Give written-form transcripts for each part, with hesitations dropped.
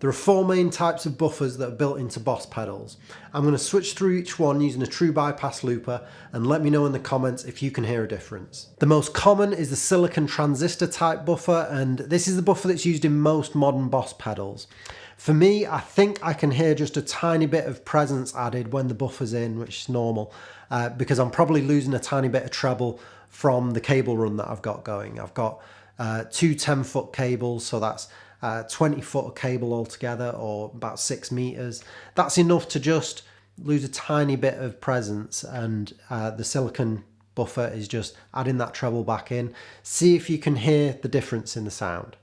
There are 4 main types of buffers that are built into Boss pedals. I'm going to switch through each one using a true bypass looper, and let me know in the comments if you can hear a difference. The most common is the silicon transistor type buffer, and this is the buffer that's used in most modern Boss pedals. For me, I think I can hear just a tiny bit of presence added when the buffer's in, which is normal, because I'm probably losing a tiny bit of treble from the cable run that I've got going. I've got 2 10-foot cables, so that's 20 foot of cable altogether, or about 6 meters. That's enough to just lose a tiny bit of presence, and the silicon buffer is just adding that treble back in. See if you can hear the difference in the sound.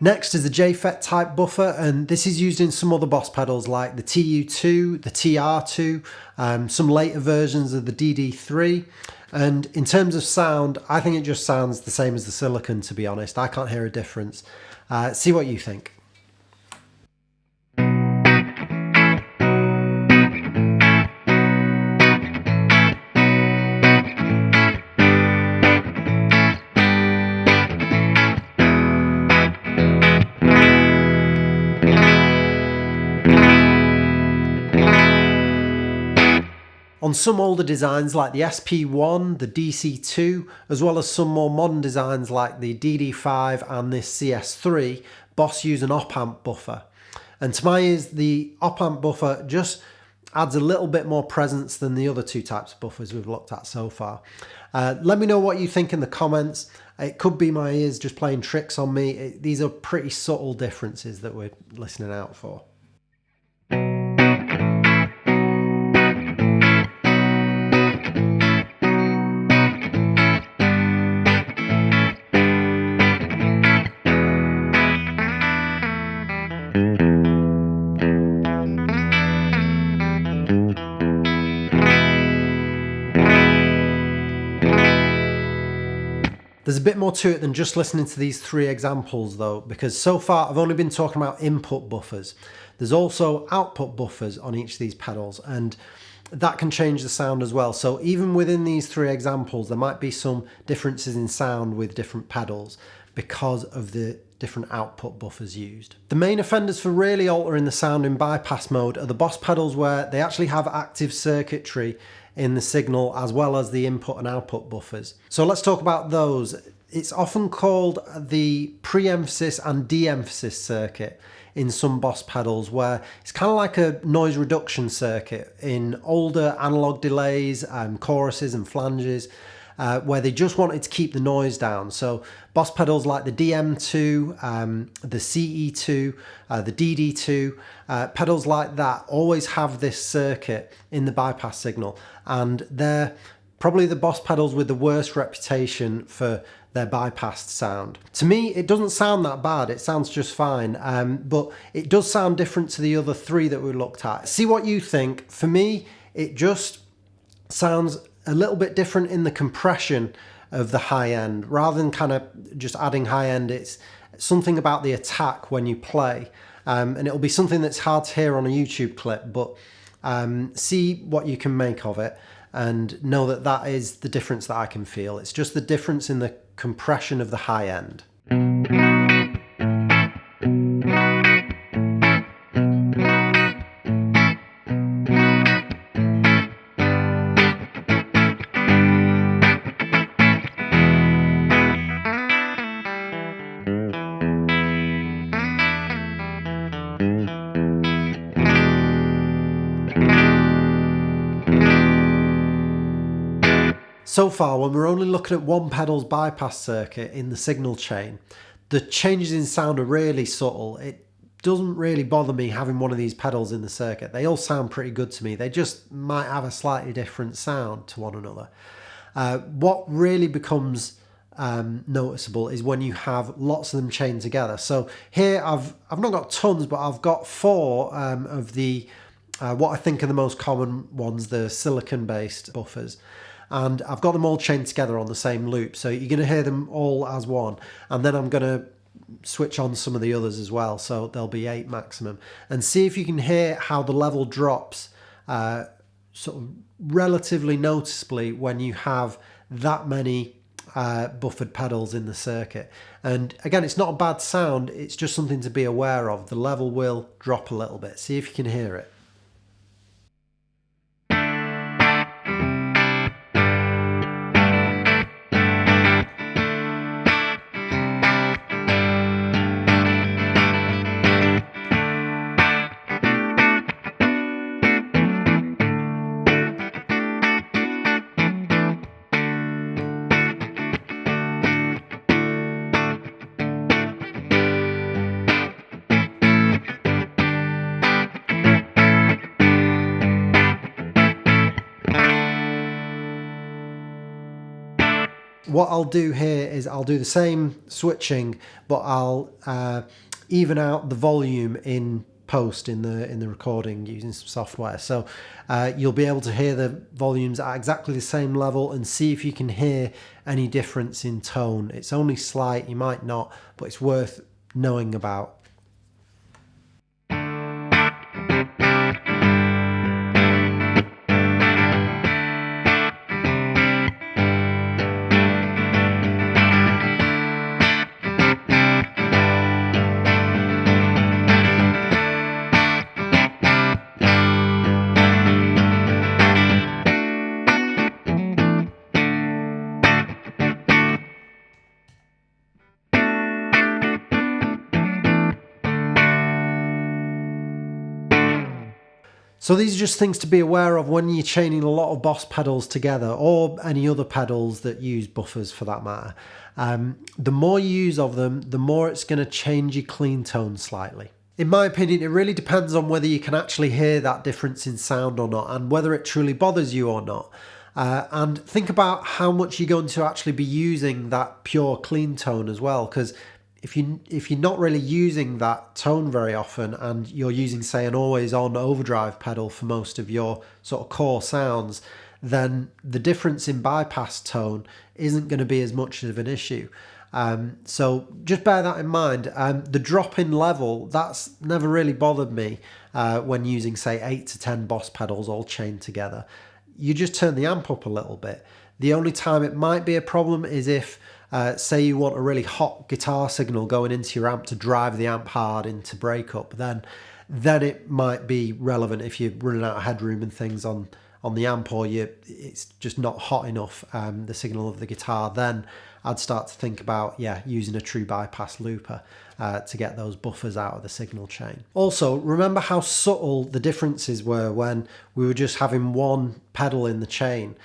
Next is the JFET type buffer, and this is used in some other Boss pedals like the TU2, the TR2, some later versions of the DD3. And in terms of sound, I think it just sounds the same as the silicon, to be honest. I can't hear a difference. See what you think. On some older designs like the SP1, the DC2, as well as some more modern designs like the DD5 and this CS3, Boss use an op-amp buffer. And to my ears, the op-amp buffer just adds a little bit more presence than the other 2 types of buffers we've looked at so far. Let me know what you think in the comments. It could be my ears just playing tricks on me. These are pretty subtle differences that we're listening out for. There's a bit more to it than just listening to these 3 examples though, because so far I've only been talking about input buffers. There's also output buffers on each of these pedals, and that can change the sound as well. So even within these 3 examples, there might be some differences in sound with different pedals because of the different output buffers used. The main offenders for really altering the sound in bypass mode are the Boss pedals where they actually have active circuitry in the signal as well as the input and output buffers. So let's talk about those. It's often called the pre-emphasis and de-emphasis circuit in some Boss pedals, where it's kind of like a noise reduction circuit in older analog delays, choruses and flanges, where they just wanted to keep the noise down. So Boss pedals like the DM2, the CE2, the DD2, pedals like that always have this circuit in the bypass signal, and they're probably the Boss pedals with the worst reputation for their bypassed sound. To me, it doesn't sound that bad. It sounds just fine, but it does sound different to the other 3 that we looked at. See what you think. For me, it just sounds a little bit different in the compression of the high end. Rather than kind of just adding high end, it's something about the attack when you play. And it'll be something that's hard to hear on a YouTube clip, but see what you can make of it and know that that is the difference that I can feel. It's just the difference in the compression of the high end. So far, when we're only looking at one pedal's bypass circuit in the signal chain, the changes in sound are really subtle. It doesn't really bother me having one of these pedals in the circuit. They all sound pretty good to me. They just might have a slightly different sound to one another. What really becomes noticeable is when you have lots of them chained together. So here I've not got tons, but I've got 4 of the what I think are the most common ones, the silicon based buffers. and I've got them all chained together on the same loop. So you're going to hear them all as one, and then I'm going to switch on some of the others as well. So there'll be 8 maximum, and see if you can hear how the level drops sort of relatively noticeably when you have that many buffered pedals in the circuit. And again, it's not a bad sound, it's just something to be aware of. The level will drop a little bit. See if you can hear it. What I'll do here is I'll do the same switching, but I'll even out the volume in post in the recording using some software. So you'll be able to hear the volumes at exactly the same level and see if you can hear any difference in tone. It's only slight, you might not, but it's worth knowing about. So these are just things to be aware of when you're chaining a lot of Boss pedals together, or any other pedals that use buffers for that matter. The more you use of them, the more it's going to change your clean tone slightly. In my opinion, it really depends on whether you can actually hear that difference in sound or not, and whether it truly bothers you or not. And think about how much you're going to actually be using that pure clean tone as well, because if you're not really using that tone very often, and you're using, say, an always on overdrive pedal for most of your sort of core sounds, then the difference in bypass tone isn't going to be as much of an issue. So just bear that in mind. The drop in level, that's never really bothered me when using, say, 8 to 10 Boss pedals all chained together. You just turn the amp up a little bit. The only time it might be a problem is if say you want a really hot guitar signal going into your amp to drive the amp hard into breakup, then it might be relevant if you're running out of headroom and things on the amp, or it's just not hot enough, the signal of the guitar. Then I'd start to think about using a true bypass looper to get those buffers out of the signal chain. Also, remember how subtle the differences were when we were just having one pedal in the chain.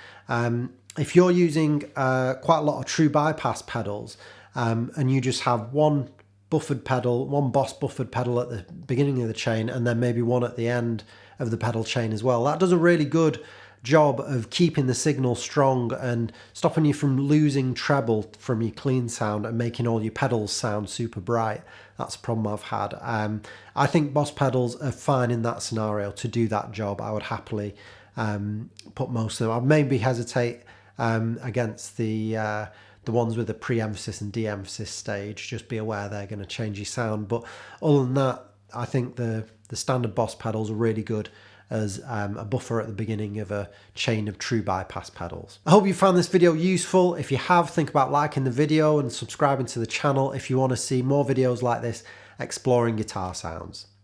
If you're using quite a lot of true bypass pedals, and you just have one buffered pedal, one Boss buffered pedal at the beginning of the chain, and then maybe one at the end of the pedal chain as well, that does a really good job of keeping the signal strong and stopping you from losing treble from your clean sound and making all your pedals sound super bright. That's a problem I've had. I think Boss pedals are fine in that scenario to do that job. I would happily put most of them. I'd maybe hesitate against the ones with the pre-emphasis and de-emphasis stage. Just be aware they're going to change your sound. But other than that, I think the standard Boss pedals are really good as a buffer at the beginning of a chain of true bypass pedals. I hope you found this video useful. If you have, think about liking the video and subscribing to the channel if you want to see more videos like this exploring guitar sounds.